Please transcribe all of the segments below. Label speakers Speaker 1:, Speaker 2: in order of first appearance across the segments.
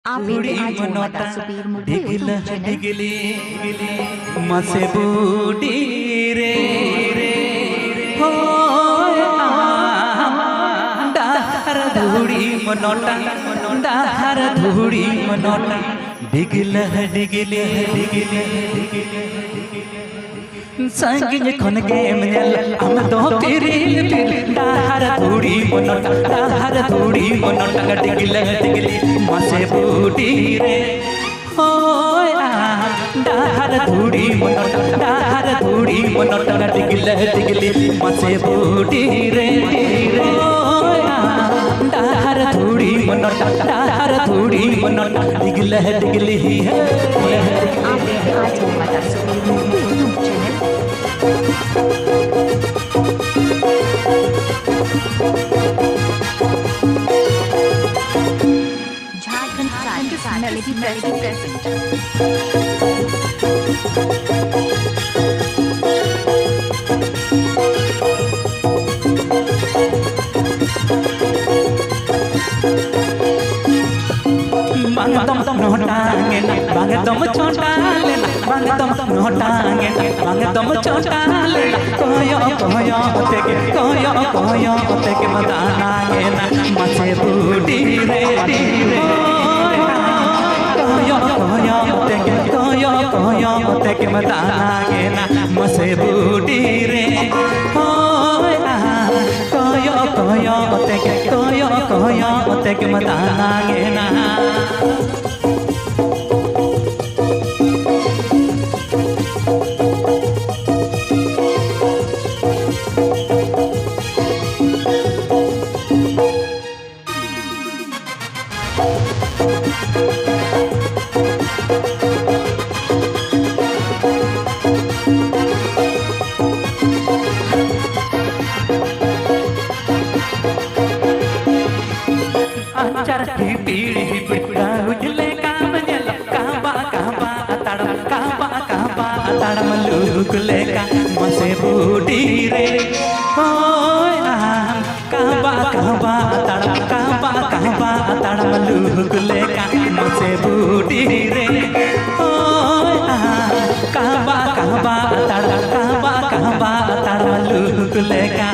Speaker 1: Budi menota digili masih budi re hoy dahar dhudi menota dahar dhudi menota digili संगिन खन के मजल हम तो तेरे दहर धूड़ी मनोटा दहर धूड़ी मनोटा टिगली मसे बूटी रे होय दहर धूड़ी मनोटा टिगली मसे बूटी रे होय दहर धूड़ी मनोटा टिगली है
Speaker 2: आज हमारा Jharkhand melody present
Speaker 1: bang tom notangen bang tom chotalen bang tom notangen bang tom chotalen koyo teke madanangen mase budi re koyo teke madanangen mase budi re koyo teke madanangen ancar di pili baru jele kamanyal kaba atadam lugule ka mase budi re hoy kaba atadam lugule ka mase budi re hoy kaba atadam lugule ka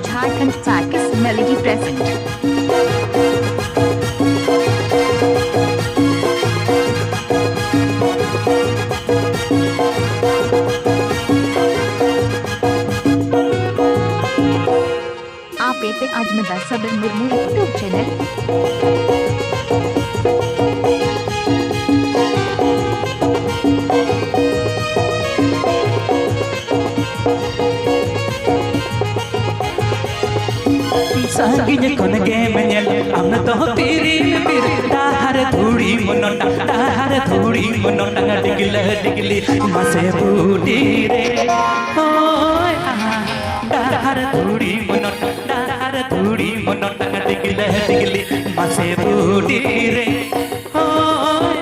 Speaker 2: Jharkhand सार्किस melody present आप एते आज मदा सबल Murmu YouTube channel
Speaker 1: संगिन खन के मजल हम तो तेरे दहर धूड़ी मनोटा टिगली मसे बूटी रे होय दहर धूड़ी मनोटा टिगली मसे बूटी रे होय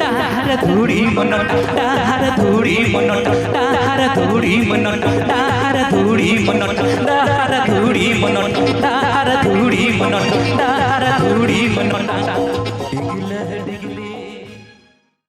Speaker 1: दहर धूड़ी मनोटा